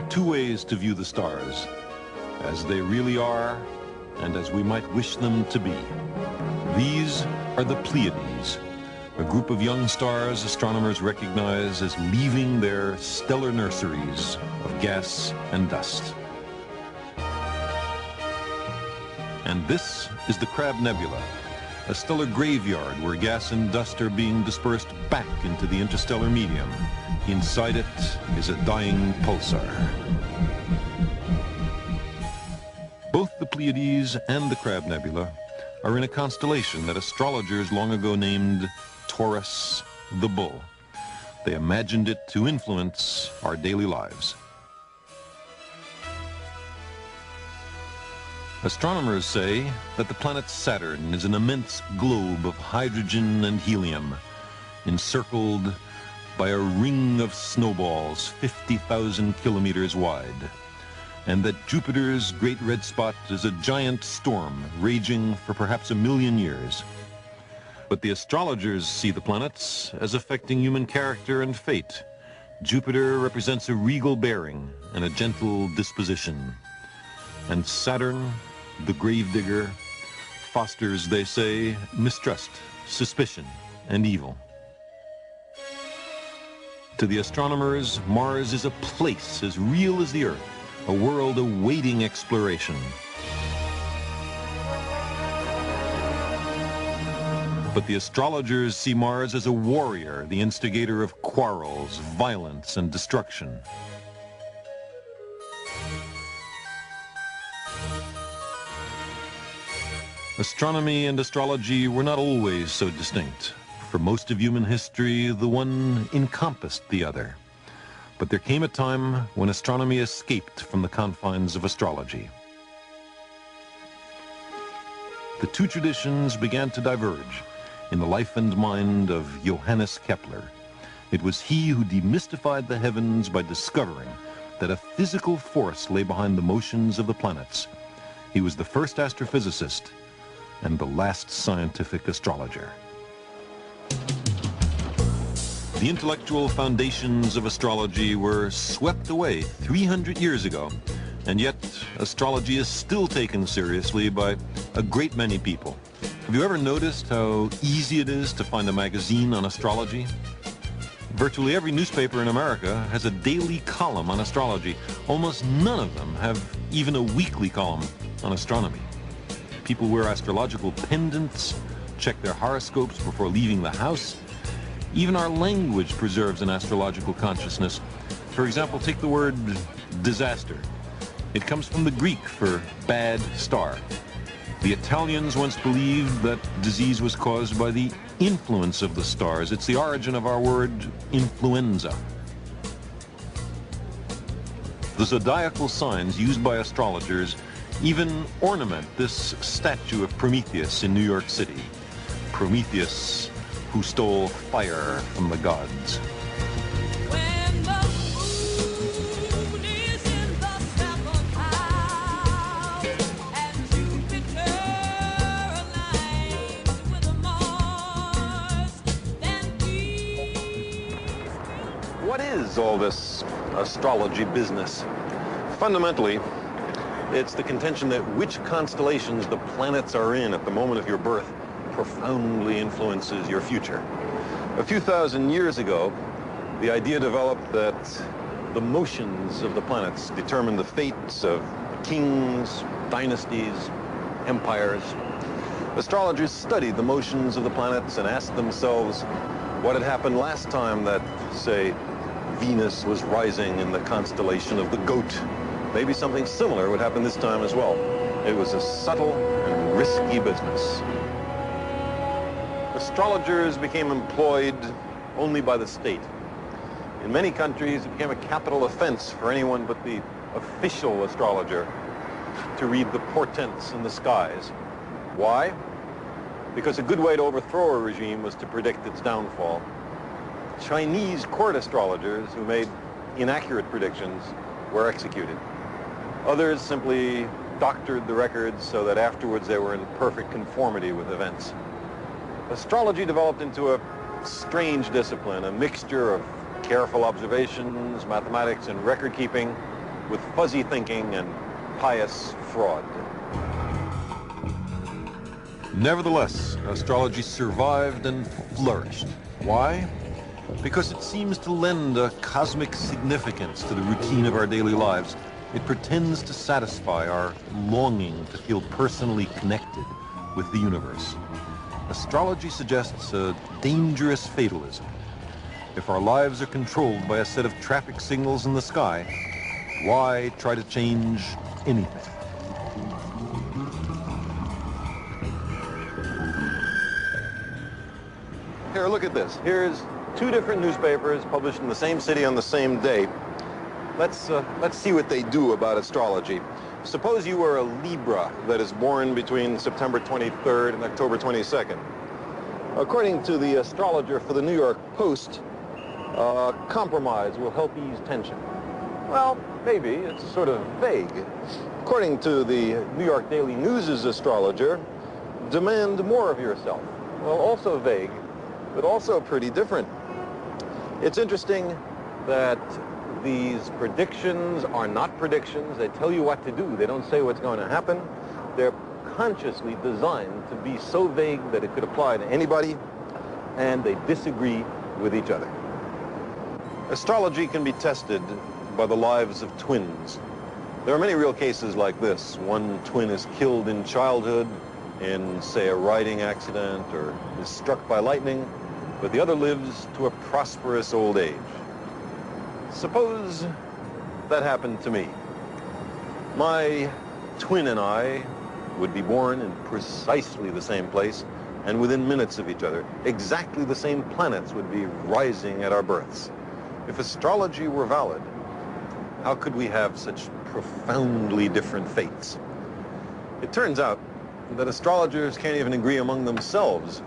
two ways to view the stars, as they really are and as we might wish them to be. These are the Pleiades, a group of young stars astronomers recognize as leaving their stellar nurseries of gas and dust. And this is the Crab Nebula, a stellar graveyard where gas and dust are being dispersed back into the interstellar medium. Inside it is a dying pulsar. Both the Pleiades and the Crab Nebula are in a constellation that astrologers long ago named Taurus the Bull. They imagined it to influence our daily lives. Astronomers say that the planet Saturn is an immense globe of hydrogen and helium, encircled by a ring of snowballs 50,000 kilometers wide, and that Jupiter's great red spot is a giant storm raging for perhaps 1 million years. But the astrologers see the planets as affecting human character and fate. Jupiter represents a regal bearing and a gentle disposition, and Saturn, the gravedigger, fosters, they say, mistrust, suspicion, and evil. To the astronomers, Mars is a place as real as the Earth, a world awaiting exploration. But the astrologers see Mars as a warrior, the instigator of quarrels, violence, and destruction. Astronomy and astrology were not always so distinct. For most of human history, the one encompassed the other. But there came a time when astronomy escaped from the confines of astrology. The two traditions began to diverge in the life and mind of Johannes Kepler. It was he who demystified the heavens by discovering that a physical force lay behind the motions of the planets. He was the first astrophysicist and the last scientific astrologer. The intellectual foundations of astrology were swept away 300 years ago, and yet astrology is still taken seriously by a great many people. Have you ever noticed how easy it is to find a magazine on astrology? Virtually every newspaper in America has a daily column on astrology. Almost none of them have even a weekly column on astronomy. People wear astrological pendants, check their horoscopes before leaving the house. Even our language preserves an astrological consciousness. For example, take the word disaster. It comes from the Greek for bad star. The Italians once believed that disease was caused by the influence of the stars. It's the origin of our word influenza. The zodiacal signs used by astrologers even ornament this statue of Prometheus in New York City. Prometheus, who stole fire from the gods. When the moon is in the 7th house and Jupiter aligns with Mars, then peace. What is all this astrology business? Fundamentally, it's the contention that which constellations the planets are in at the moment of your birth profoundly influences your future. A few thousand years ago, the idea developed that the motions of the planets determine the fates of kings, dynasties, empires. Astrologers studied the motions of the planets and asked themselves what had happened last time that, say, Venus was rising in the constellation of the Goat. Maybe something similar would happen this time as well. It was a subtle and risky business. Astrologers became employed only by the state. In many countries, it became a capital offense for anyone but the official astrologer to read the portents in the skies. Why? Because a good way to overthrow a regime was to predict its downfall. Chinese court astrologers who made inaccurate predictions were executed. Others simply doctored the records so that afterwards they were in perfect conformity with events. Astrology developed into a strange discipline, a mixture of careful observations, mathematics, and record keeping, with fuzzy thinking and pious fraud. Nevertheless, astrology survived and flourished. Why? Because it seems to lend a cosmic significance to the routine of our daily lives. It pretends to satisfy our longing to feel personally connected with the universe. Astrology suggests a dangerous fatalism. If our lives are controlled by a set of traffic signals in the sky, why try to change anything? Here, look at this. Here's two different newspapers published in the same city on the same day. Let's see what they do about astrology. Suppose you were a Libra that is born between September 23rd and October 22nd. According to the astrologer for the New York Post, compromise will help ease tension. Well, maybe. It's sort of vague. According to the New York Daily News's astrologer, demand more of yourself. Well, also vague, but also pretty different. It's interesting that these predictions are not predictions. They tell you what to do. They don't say what's going to happen. They're consciously designed to be so vague that it could apply to anybody, and they disagree with each other. Astrology can be tested by the lives of twins. There are many real cases like this. One twin is killed in childhood in, say, a riding accident or is struck by lightning, but the other lives to a prosperous old age. Suppose that happened to me. My twin and I would be born in precisely the same place and within minutes of each other. Exactly the same planets would be rising at our births. If astrology were valid, how could we have such profoundly different fates? It turns out that astrologers can't even agree among themselves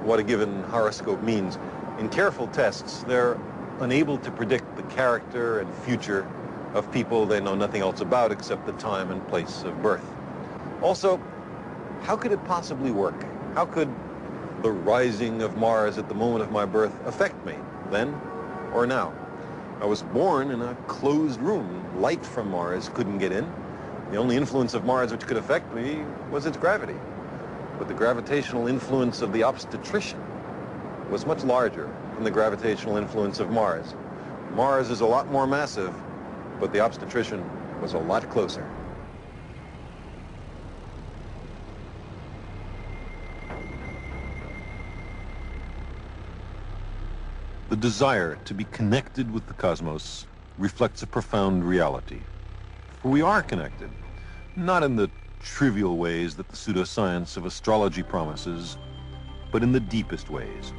what a given horoscope means. In careful tests, they're unable to predict the character and future of people they know nothing else about except the time and place of birth. Also, how could it possibly work? How could the rising of Mars at the moment of my birth affect me, then or now? I was born in a closed room. Light from Mars couldn't get in. The only influence of Mars which could affect me was its gravity. But the gravitational influence of the obstetrician was much larger than the gravitational influence of Mars. Mars is a lot more massive, but the obstetrician was a lot closer. The desire to be connected with the cosmos reflects a profound reality. For we are connected, not in the trivial ways that the pseudoscience of astrology promises, but in the deepest ways.